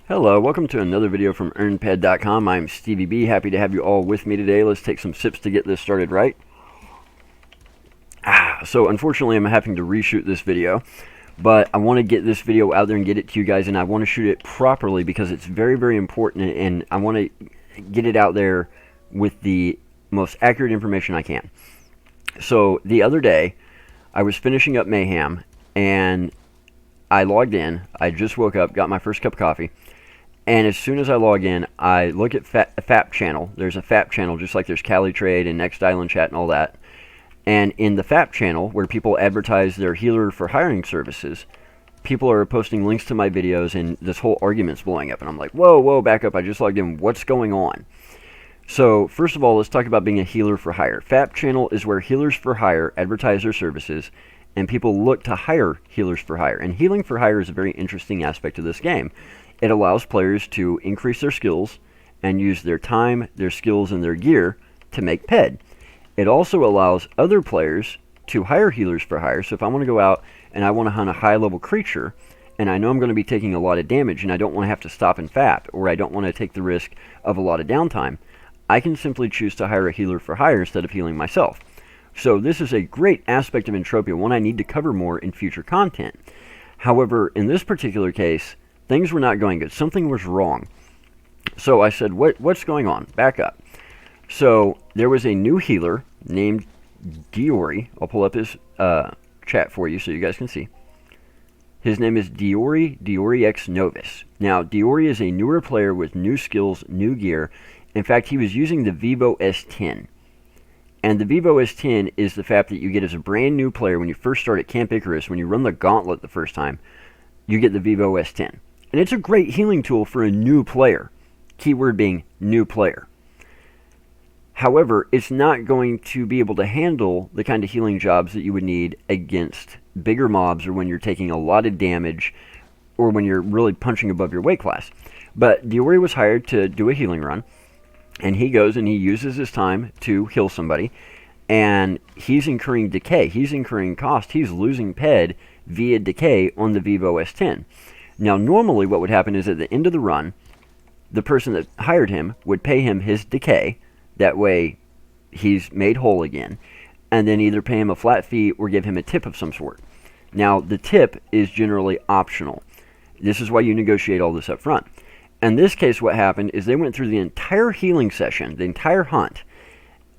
Hello, welcome to another video from earnped.com. I'm Stevie B. Happy to have you all with me today. Let's take some sips to get this started right. So unfortunately I'm having to reshoot this video, but I want to get this video out there and get it to you guys, and I want to shoot it properly because it's very, very important, and I want to get it out there with the most accurate information I can. So the other day, I was finishing up Mayhem, and I logged in. I just woke up, got my first cup of coffee, and as soon as I log in, I look at FAP channel. There's a FAP channel, just like there's Cali Trade and Next Island Chat and all that. And in the FAP channel, where people advertise their healer for hiring services, people are posting links to my videos, and this whole argument's blowing up. And I'm like, whoa, back up. I just logged in. What's going on? So, first of all, let's talk about being a healer for hire. FAP channel is where healers for hire advertise their services, and people look to hire healers for hire. And healing for hire is a very interesting aspect of this game. It allows players to increase their skills and use their time, their skills, and their gear to make PED. It also allows other players to hire healers for hire. So if I want to go out and I want to hunt a high-level creature, and I know I'm going to be taking a lot of damage, and I don't want to have to stop and FAP, or I don't want to take the risk of a lot of downtime, I can simply choose to hire a healer for hire instead of healing myself. So this is a great aspect of Entropia, one I need to cover more in future content. However, in this particular case, things were not going good. Something was wrong. So I said, what's going on? Back up. So there was a new healer named Diori. I'll pull up his chat for you so you guys can see. His name is Diori X Novus. Now, Diori is a newer player with new skills, new gear. In fact, he was using the Vivo S10. And the Vivo S10 is the FAP that you get as a brand new player when you first start at Camp Icarus. When you run the gauntlet the first time, you get the Vivo S10. And it's a great healing tool for a new player. Keyword being new player. However, it's not going to be able to handle the kind of healing jobs that you would need against bigger mobs, or when you're taking a lot of damage, or when you're really punching above your weight class. But Diori was hired to do a healing run, and he goes and he uses his time to heal somebody, and he's incurring decay. He's incurring cost. He's losing PED via decay on the Vivo S10. Now, normally what would happen is at the end of the run, the person that hired him would pay him his decay. That way, he's made whole again, and then either pay him a flat fee or give him a tip of some sort. Now, the tip is generally optional. This is why you negotiate all this up front. In this case, what happened is they went through the entire healing session, the entire hunt,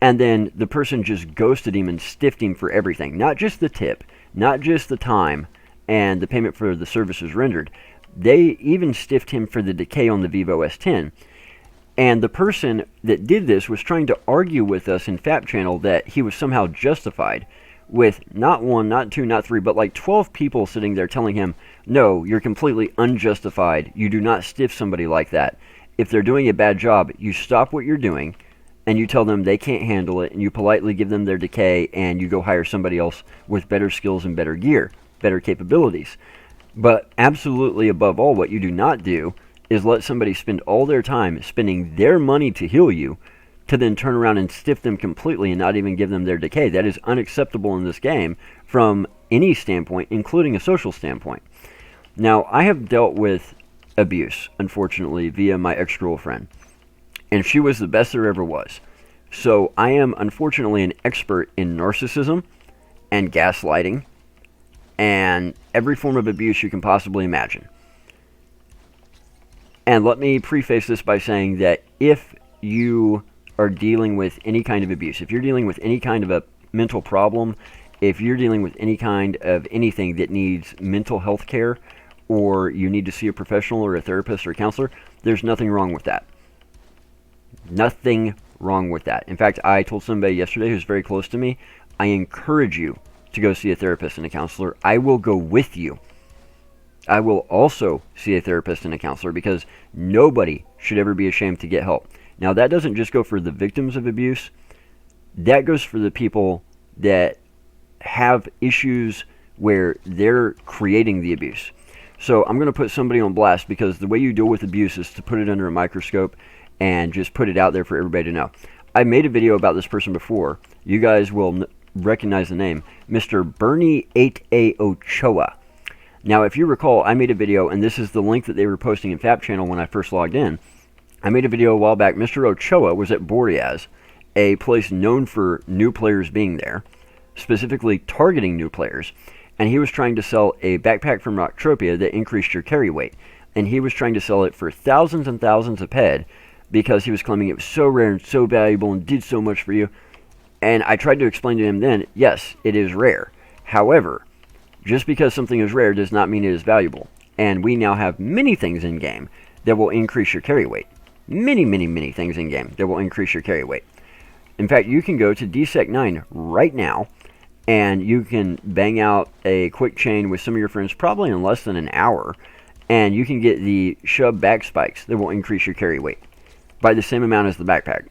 and then the person just ghosted him and stiffed him for everything. Not just the tip, not just the time and the payment for the services rendered. They even stiffed him for the decay on the Vivo S10. And the person that did this was trying to argue with us in FAP channel that he was somehow justified, with not one, not two, not three, but like 12 people sitting there telling him, no, you're completely unjustified. You do not stiff somebody like that. If they're doing a bad job, you stop what you're doing and you tell them they can't handle it, and you politely give them their decay, and you go hire somebody else with better skills and better gear, better capabilities. But absolutely above all, what you do not do is let somebody spend all their time spending their money to heal you, to then turn around and stiff them completely and not even give them their decay. That is unacceptable in this game from any standpoint, including a social standpoint. Now, I have dealt with abuse, unfortunately, via my ex-girlfriend, and she was the best there ever was. So I am, unfortunately, an expert in narcissism and gaslighting and every form of abuse you can possibly imagine. And let me preface this by saying that if you are dealing with any kind of abuse, if you're dealing with any kind of a mental problem, if you're dealing with any kind of anything that needs mental health care, or you need to see a professional or a therapist or a counselor, there's nothing wrong with that. Nothing wrong with that. In fact, I told somebody yesterday who's very close to me, I encourage you to go see a therapist and a counselor. I will go with you. I will also see a therapist and a counselor, because nobody should ever be ashamed to get help. Now, that doesn't just go for the victims of abuse. That goes for the people that have issues where they're creating the abuse. So I'm going to put somebody on blast, because the way you deal with abuse is to put it under a microscope and just put it out there for everybody to know. I made a video about this person before. You guys will recognize the name, Mr. Bernie8A Ochoa. Now, if you recall, I made a video, and this is the link that they were posting in FAP channel when I first logged in. I made a video a while back. Mr. Ochoa was at Boreas, a place known for new players being there, specifically targeting new players, and he was trying to sell a backpack from Entropia that increased your carry weight, and he was trying to sell it for thousands and thousands of head because he was claiming it was so rare and so valuable and did so much for you. And I tried to explain to him then, yes, it is rare. However, just because something is rare does not mean it is valuable. And we now have many things in game that will increase your carry weight. Many, many, many things in game that will increase your carry weight. In fact, you can go to DSEC 9 right now, and you can bang out a quick chain with some of your friends probably in less than an hour, and you can get the shove back spikes that will increase your carry weight by the same amount as the backpack.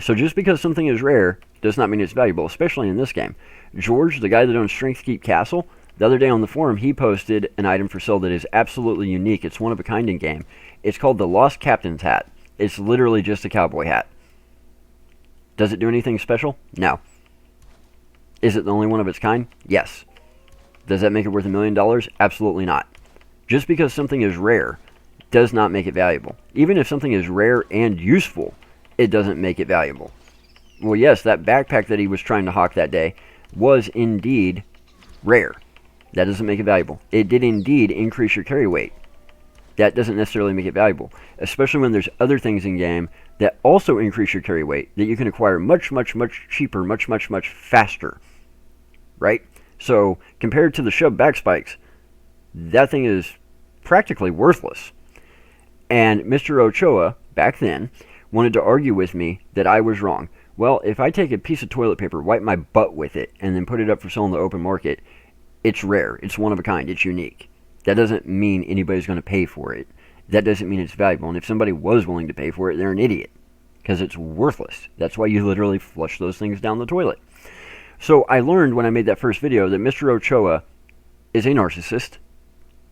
So just because something is rare does not mean it's valuable, especially in this game. George, the guy that owns Strength Keep Castle, the other day on the forum, he posted an item for sale that is absolutely unique. It's one of a kind in game. It's called the Lost Captain's Hat. It's literally just a cowboy hat. Does it do anything special? No. Is it the only one of its kind? Yes. Does that make it worth $1 million? Absolutely not. Just because something is rare does not make it valuable. Even if something is rare and useful, it doesn't make it valuable. Well, yes, that backpack that he was trying to hawk that day was indeed rare. That doesn't make it valuable. It did indeed increase your carry weight. That doesn't necessarily make it valuable, especially when there's other things in game that also increase your carry weight that you can acquire much, much, much cheaper, much, much, much faster. Right? So, compared to the shove back spikes, that thing is practically worthless. And Mr. Ochoa, back then, wanted to argue with me that I was wrong. Well, if I take a piece of toilet paper, wipe my butt with it, and then put it up for sale in the open market, it's rare. It's one of a kind. It's unique. That doesn't mean anybody's going to pay for it. That doesn't mean it's valuable. And if somebody was willing to pay for it, they're an idiot. Because it's worthless. That's why you literally flush those things down the toilet. So I learned when I made that first video that Mr. Ochoa is a narcissist.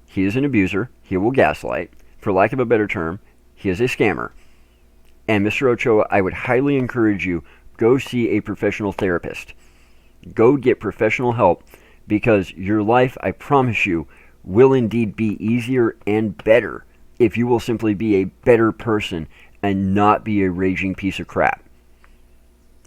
He is an abuser. He will gaslight. For lack of a better term, he is a scammer. And Mr. Ochoa, I would highly encourage you, go see a professional therapist. Go get professional help, because your life, I promise you, will indeed be easier and better if you will simply be a better person and not be a raging piece of crap.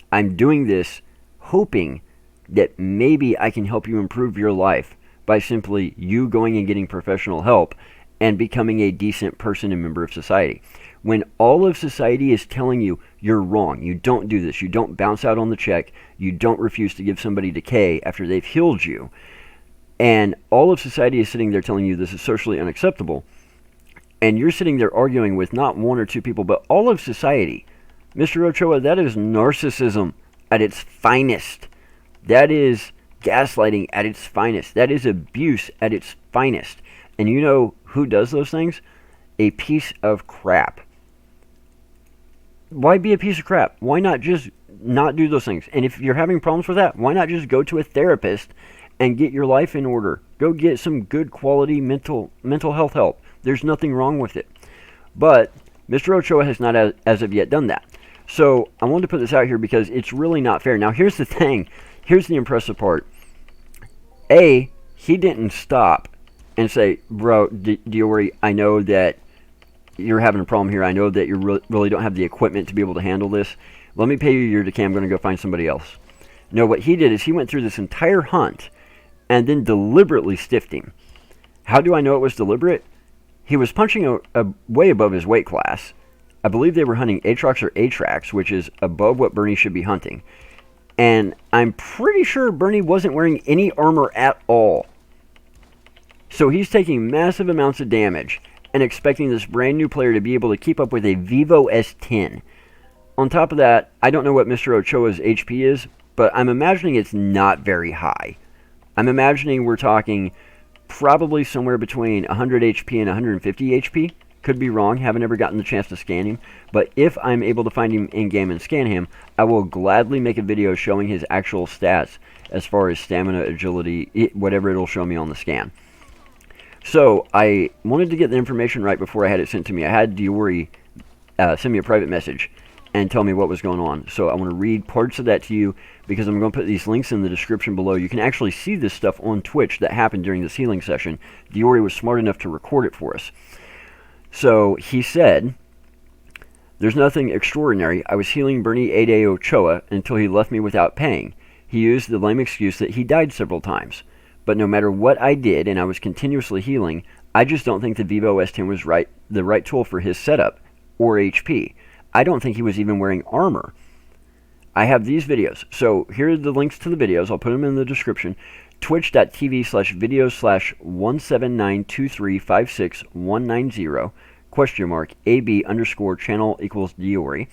I'm doing this hoping that maybe I can help you improve your life by simply you going and getting professional help and becoming a decent person and member of society. When all of society is telling you you're wrong, you don't do this, you don't bounce out on the check, you don't refuse to give somebody decay after they've healed you, and all of society is sitting there telling you this is socially unacceptable, and you're sitting there arguing with not one or two people, but all of society, Mr. Ochoa, that is narcissism at its finest. That is gaslighting at its finest. That is abuse at its finest. And you know who does those things? A piece of crap. Why be a piece of crap? Why not just not do those things? And if you're having problems with that, why not just go to a therapist and get your life in order? Go get some good quality mental health help. There's nothing wrong with it. But Mr. Ochoa has not as of yet done that. So I wanted to put this out here because it's really not fair. Now here's the thing. Here's the impressive part. A, he didn't stop and say, bro, Diori, I know that you're having a problem here. I know that you really don't have the equipment to be able to handle this. Let me pay you your decay. I'm going to go find somebody else. No, what he did is he went through this entire hunt and then deliberately stiffed him. How do I know it was deliberate? He was punching a way above his weight class. I believe they were hunting Aatrox or Atrax, which is above what Bernie should be hunting. And I'm pretty sure Bernie wasn't wearing any armor at all. So he's taking massive amounts of damage and expecting this brand new player to be able to keep up with a Vivo S10. On top of that, I don't know what Mr. Ochoa's HP is, but I'm imagining it's not very high. I'm imagining we're talking probably somewhere between 100 HP and 150 HP. Could be wrong, haven't ever gotten the chance to scan him, but if I'm able to find him in-game and scan him, I will gladly make a video showing his actual stats as far as stamina, agility, whatever it'll show me on the scan. So, I wanted to get the information right before I had it sent to me. I had Diori send me a private message, and tell me what was going on. So I want to read parts of that to you because I'm going to put these links in the description below. You can actually see this stuff on Twitch that happened during this healing session. Diori was smart enough to record it for us. So he said, "There's nothing extraordinary. I was healing Bernie8A Ochoa until he left me without paying. He used the lame excuse that he died several times. But no matter what I did, and I was continuously healing, I just don't think the Vivo S10 was the right tool for his setup or HP. I don't think he was even wearing armor. I have these videos." So here are the links to the videos. I'll put them in the description. Twitch.tv/videos/179235619 !AB_channel equals Diori.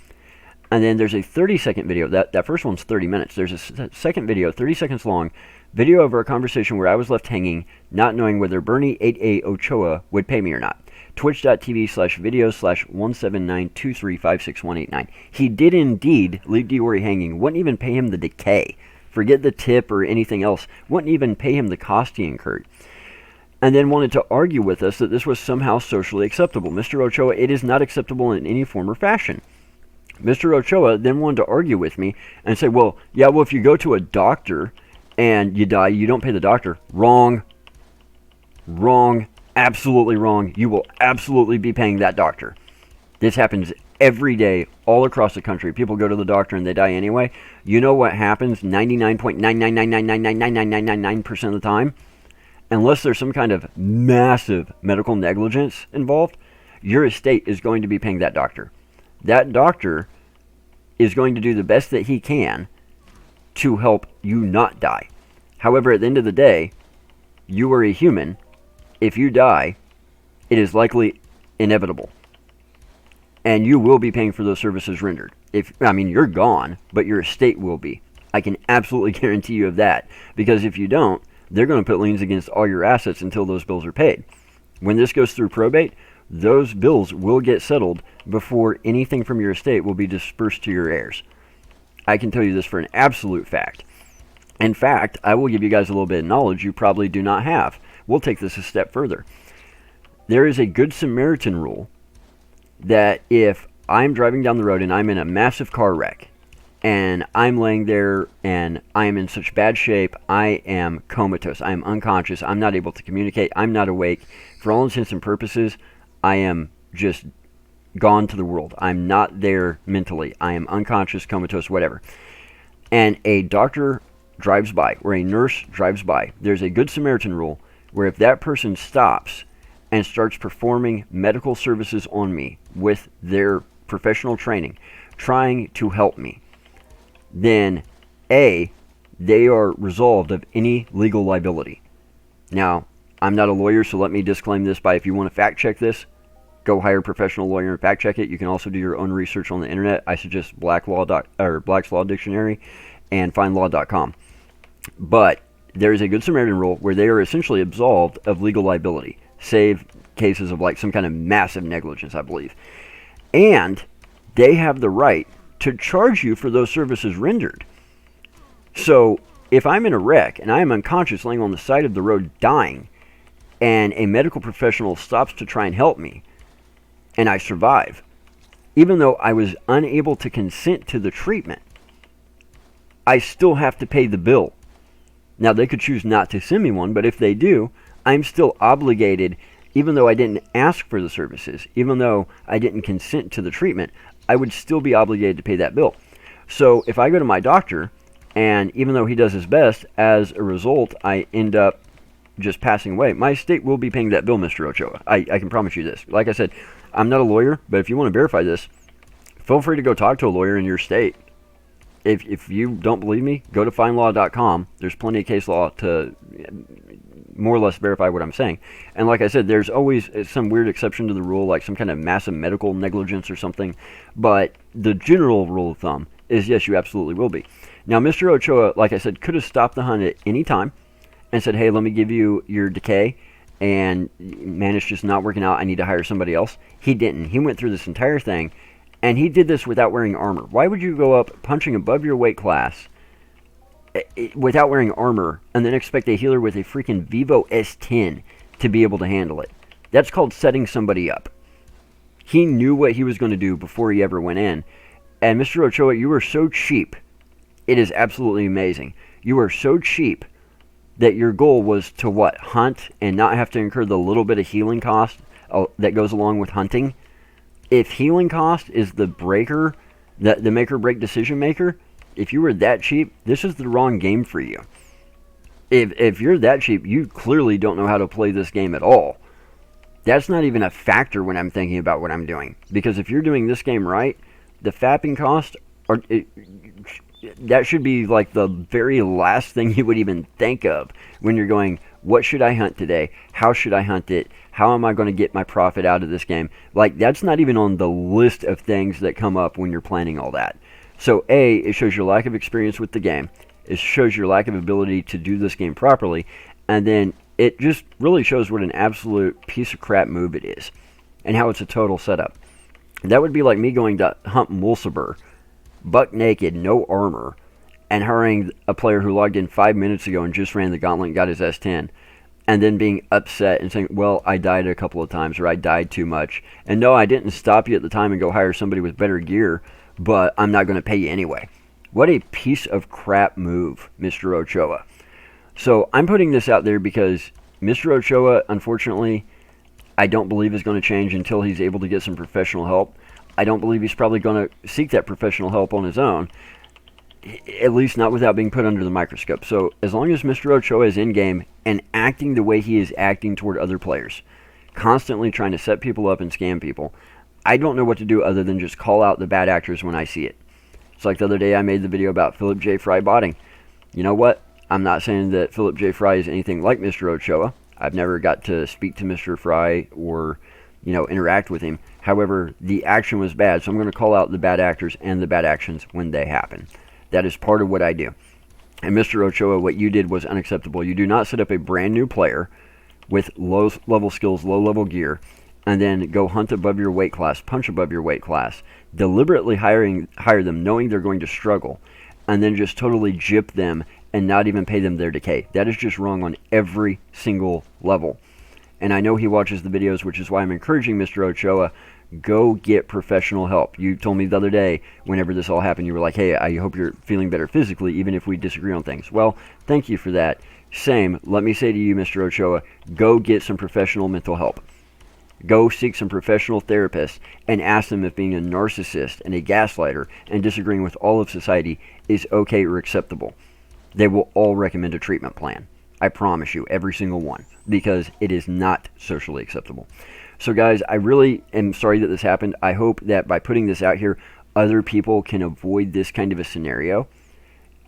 And then there's a 30-second video. That first one's 30 minutes. There's a second video, 30 seconds long, video of our conversation where I was left hanging, not knowing whether Bernie8A Ochoa would pay me or not. Twitch.tv/videos/179235619. He did indeed leave Diori hanging. Wouldn't even pay him the decay. Forget the tip or anything else. Wouldn't even pay him the cost he incurred. And then wanted to argue with us that this was somehow socially acceptable. Mr. Ochoa, it is not acceptable in any form or fashion. Mr. Ochoa then wanted to argue with me and say, well, if you go to a doctor and you die, you don't pay the doctor. Wrong. Wrong. Absolutely wrong. You will absolutely be paying that doctor. This happens every day all across the country. People go to the doctor and they die anyway. You know what happens 99.999999999% of the time? Unless there's some kind of massive medical negligence involved, your estate is going to be paying that doctor. That doctor is going to do the best that he can to help you not die. However, at the end of the day, you are a human. If you die, it is likely inevitable. And you will be paying for those services rendered. You're gone, but your estate will be. I can absolutely guarantee you of that. Because if you don't, they're going to put liens against all your assets until those bills are paid. When this goes through probate, those bills will get settled before anything from your estate will be dispersed to your heirs. I can tell you this for an absolute fact. In fact, I will give you guys a little bit of knowledge you probably do not have. We'll take this a step further. There is a Good Samaritan rule that if I'm driving down the road and I'm in a massive car wreck and I'm laying there and I am in such bad shape, I am comatose, I am unconscious, I'm not able to communicate, I'm not awake. For all intents and purposes, I am just gone to the world. I'm not there mentally. I am unconscious, comatose, whatever. And a doctor drives by, or a nurse drives by. There's a Good Samaritan rule where if that person stops and starts performing medical services on me with their professional training, trying to help me, then A, they are absolved of any legal liability. Now, I'm not a lawyer, so let me disclaim this by, if you want to fact check this, go hire a professional lawyer and fact check it. You can also do your own research on the internet. I suggest Black's Law Dictionary and findlaw.com. But there is a Good Samaritan rule where they are essentially absolved of legal liability, save cases of like some kind of massive negligence, I believe. And they have the right to charge you for those services rendered. So if I'm in a wreck and I am unconscious laying on the side of the road dying, and a medical professional stops to try and help me, and I survive, even though I was unable to consent to the treatment, I still have to pay the bill. Now, they could choose not to send me one, but if they do, I'm still obligated, even though I didn't ask for the services, even though I didn't consent to the treatment, I would still be obligated to pay that bill. So if I go to my doctor, and even though he does his best, as a result, I end up just passing away, my estate will be paying that bill, Mr. Ochoa. I can promise you this. Like I said, I'm not a lawyer, but if you want to verify this, feel free to go talk to a lawyer in your state. If you don't believe me, go to findlaw.com. There's plenty of case law to more or less verify what I'm saying. And like I said, there's always some weird exception to the rule, like some kind of massive medical negligence or something. But the general rule of thumb is yes, you absolutely will be. Now, Mr. Ochoa, like I said, could have stopped the hunt at any time and said, hey, let me give you your decay, and man, it's just not working out, I need to hire somebody else. He didn't. He went through this entire thing, and he did this without wearing armor. Why would you go up punching above your weight class without wearing armor and then expect a healer with a freaking Vivo S10 to be able to handle it? That's called setting somebody up. He knew what he was going to do before he ever went in, And Mr. Ochoa, you are so cheap. It is absolutely amazing. You are so cheap that your goal was to what? Hunt and not have to incur the little bit of healing cost that goes along with hunting. If healing cost is the breaker, the make or break decision maker, if you were that cheap, this is the wrong game for you. If you're that cheap, you clearly don't know how to play this game at all. That's not even a factor when I'm thinking about what I'm doing. Because if you're doing this game right, the fapping cost, that should be like the very last thing you would even think of when you're going, what should I hunt today? How should I hunt it? How am I going to get my profit out of this game? Like, that's not even on the list of things that come up when you're planning all that. So A, it shows your lack of experience with the game. It shows your lack of ability to do this game properly. And then it just really shows what an absolute piece of crap move it is. And how it's a total setup. That would be like me going to hunt Mulciber, buck naked, no armor, and hiring a player who logged in 5 minutes ago and just ran the gauntlet and got his S10. And then being upset and saying, well, I died a couple of times, or I died too much. And no, I didn't stop you at the time and go hire somebody with better gear, but I'm not going to pay you anyway. What a piece of crap move, Mr. Ochoa. So I'm putting this out there because Mr. Ochoa, unfortunately, I don't believe is going to change until he's able to get some professional help. I don't believe he's probably going to seek that professional help on his own, at least not without being put under the microscope. So as long as Mr. Ochoa is in-game and acting the way he is acting toward other players, constantly trying to set people up and scam people, I don't know what to do other than just call out the bad actors when I see it. It's like the other day I made the video about Philip J. Fry botting. You know what? I'm not saying that Philip J. Fry is anything like Mr. Ochoa. I've never got to speak to Mr. Fry or, interact with him. However, the action was bad, so I'm going to call out the bad actors and the bad actions when they happen. That is part of what I do. And Mr. Ochoa, what you did was unacceptable. You do not set up a brand new player with low-level skills, low-level gear, and then go hunt above your weight class, punch above your weight class, deliberately hire them knowing they're going to struggle, and then just totally gyp them and not even pay them their decay. That is just wrong on every single level. And I know he watches the videos, which is why I'm encouraging Mr. Ochoa, go get professional help. You told me the other day, whenever this all happened, you were like, hey, I hope you're feeling better physically, even if we disagree on things. Well, thank you for that. Same, let me say to you, Mr. Ochoa, go get some professional mental help. Go seek some professional therapists and ask them if being a narcissist and a gaslighter and disagreeing with all of society is okay or acceptable. They will all recommend a treatment plan. I promise you, every single one, because it is not socially acceptable. So guys, I really am sorry that this happened. I hope that by putting this out here, other people can avoid this kind of a scenario.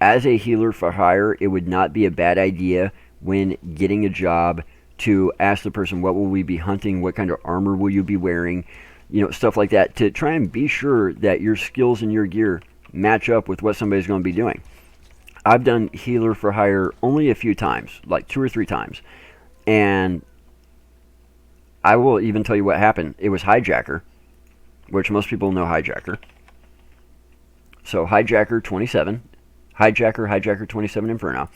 As a healer for hire, it would not be a bad idea when getting a job to ask the person, what will we be hunting? What kind of armor will you be wearing? Stuff like that, to try and be sure that your skills and your gear match up with what somebody's going to be doing. I've done healer for hire only a few times, like 2 or 3 times. And I will even tell you what happened. It was Hijacker, which most people know Hijacker. So Hijacker 27, Hijacker 27 Inferno.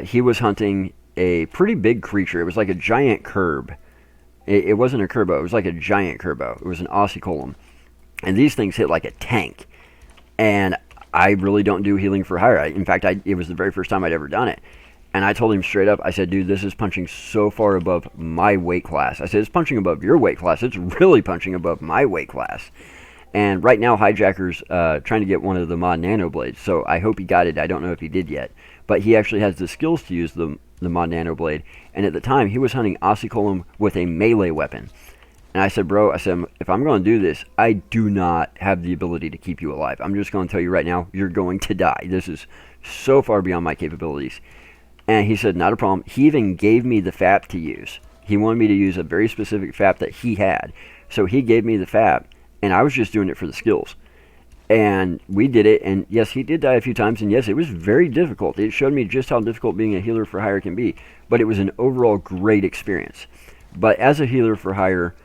He was hunting a pretty big creature. It was like a giant curb. It wasn't a curbo. It was like a giant curbo. It was an ossicolum. And these things hit like a tank. And I really don't do healing for hire. In fact, it was the very first time I'd ever done it. And I told him straight up, I said, dude, this is punching so far above my weight class. I said, it's punching above your weight class. It's really punching above my weight class. And right now, Hijacker's trying to get one of the mod nano blades. So I hope he got it. I don't know if he did yet. But he actually has the skills to use the mod nano blade. And at the time, he was hunting ossicolum with a melee weapon. And I said, bro, if I'm going to do this, I do not have the ability to keep you alive. I'm just going to tell you right now, you're going to die. This is so far beyond my capabilities. And he said, not a problem. He even gave me the FAP to use. He wanted me to use a very specific FAP that he had. So he gave me the FAP, and I was just doing it for the skills. And we did it, and yes, he did die a few times, and yes, it was very difficult. It showed me just how difficult being a healer for hire can be. But it was an overall great experience. But as a healer for hire,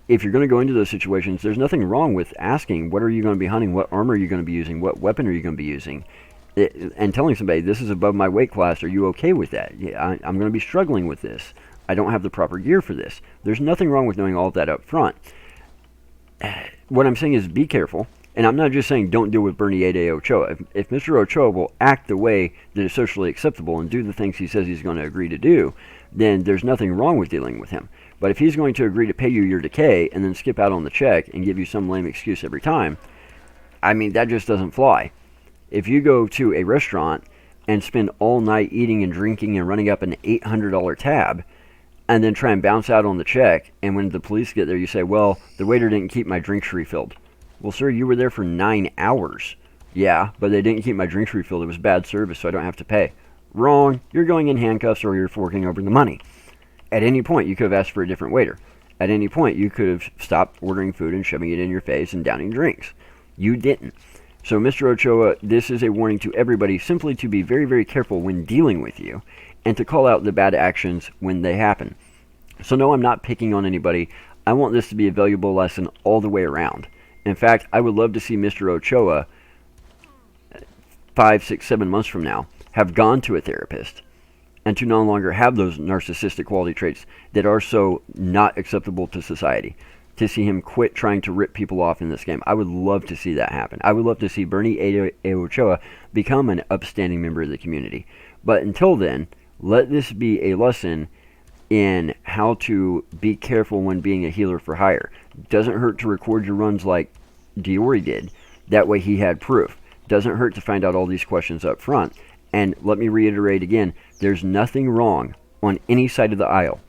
if you're going to go into those situations, there's nothing wrong with asking, what are you going to be hunting? What armor are you going to be using? What weapon are you going to be using? And telling somebody, this is above my weight class, are you okay with that? Yeah, I'm going to be struggling with this. I don't have the proper gear for this. There's nothing wrong with knowing all of that up front. What I'm saying is be careful And I'm not just saying don't deal with Bernie8A Ochoa. If Mr. Ochoa will act the way that is socially acceptable and do the things he says he's going to agree to do, then there's nothing wrong with dealing with him. But if he's going to agree to pay you your decay and then skip out on the check and give you some lame excuse every time, I mean, that just doesn't fly. If you go to a restaurant and spend all night eating and drinking and running up an $800 tab, and then try and bounce out on the check, and when the police get there, you say, well, the waiter didn't keep my drinks refilled. Well, sir, you were there for 9 hours. Yeah, but they didn't keep my drinks refilled. It was bad service, so I don't have to pay. Wrong. You're going in handcuffs or you're forking over the money. At any point, you could have asked for a different waiter. At any point, you could have stopped ordering food and shoving it in your face and downing drinks. You didn't. So, Mr. Ochoa, this is a warning to everybody simply to be very, very careful when dealing with you and to call out the bad actions when they happen. So, no, I'm not picking on anybody. I want this to be a valuable lesson all the way around. In fact, I would love to see Mr. Ochoa 5, 6, 7 months from now have gone to a therapist and to no longer have those narcissistic quality traits that are so not acceptable to society. To see him quit trying to rip people off in this game. I would love to see that happen. I would love to see Bernie8A Ochoa become an upstanding member of the community. But until then, let this be a lesson in how to be careful when being a healer for hire. Doesn't hurt to record your runs like Diori did. That way he had proof. Doesn't hurt to find out all these questions up front. And let me reiterate again, there's nothing wrong on any side of the aisle.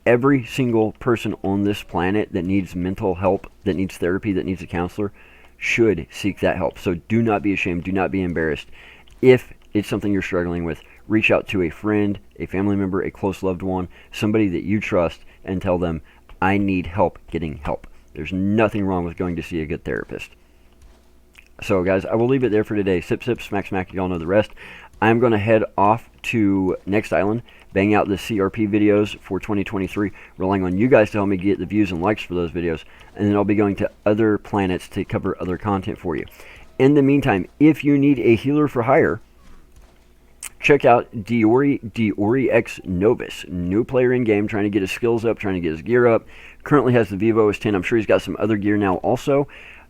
Every single person on this planet that needs mental help, that needs therapy, that needs a counselor, should seek that help. So do not be ashamed. Do not be embarrassed. If it's something you're struggling with, reach out to a friend, a family member, a close loved one, somebody that you trust, and tell them, I need help getting help. There's nothing wrong with going to see a good therapist. So, guys, I will leave it there for today. Sip, sip, smack, smack. You all know the rest. I'm going to head off to Next Island, bang out the CRP videos for 2023, relying on you guys to help me get the views and likes for those videos, and then I'll be going to other planets to cover other content for you. In the meantime, if you need a healer for hire, check out Diori X Novus, new player in game, trying to get his skills up, trying to get his gear up. Currently has the Vivo S10. I'm sure he's got some other gear now also,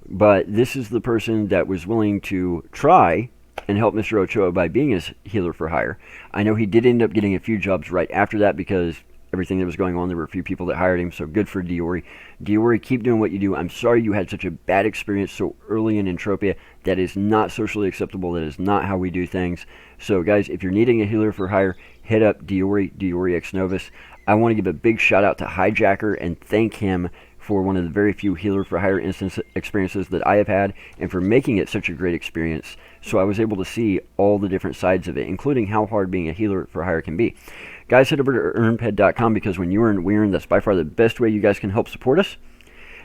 but this is the person that was willing to try and help Mr. Ochoa by being his healer for hire. I know he did end up getting a few jobs right after that because everything that was going on, there were a few people that hired him, so good for Diori. Diori, keep doing what you do. I'm sorry you had such a bad experience so early in Entropia. That is not socially acceptable. That is not how we do things. So, guys, if you're needing a healer for hire, hit up Diori X Novus. I want to give a big shout out to Hijacker and thank him for one of the very few healer for hire instance experiences that I have had, and for making it such a great experience. So I was able to see all the different sides of it, including how hard being a healer for hire can be. Guys, head over to earnped.com because when you earn, we earn. That's by far the best way you guys can help support us.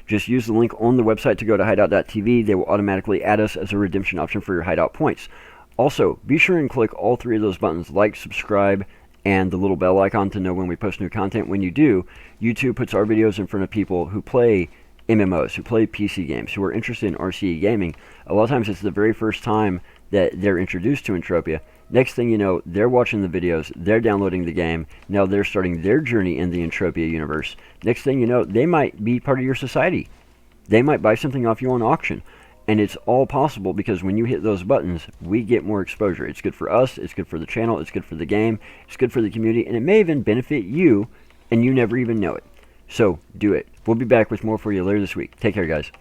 Just use the link on the website to go to hideout.tv. They will automatically add us as a redemption option for your hideout points. Also, be sure and click all three of those buttons, like, subscribe, and the little bell icon to know when we post new content. When you do, YouTube puts our videos in front of people who play MMOs, who play PC games, who are interested in RCE gaming. A lot of times it's the very first time that they're introduced to Entropia. Next thing you know, they're watching the videos, they're downloading the game, now they're starting their journey in the Entropia universe. Next thing you know, they might be part of your society. They might buy something off you on auction. And it's all possible because when you hit those buttons, we get more exposure. It's good for us, it's good for the channel, it's good for the game, it's good for the community, and it may even benefit you, and you never even know it. So, do it. We'll be back with more for you later this week. Take care, guys.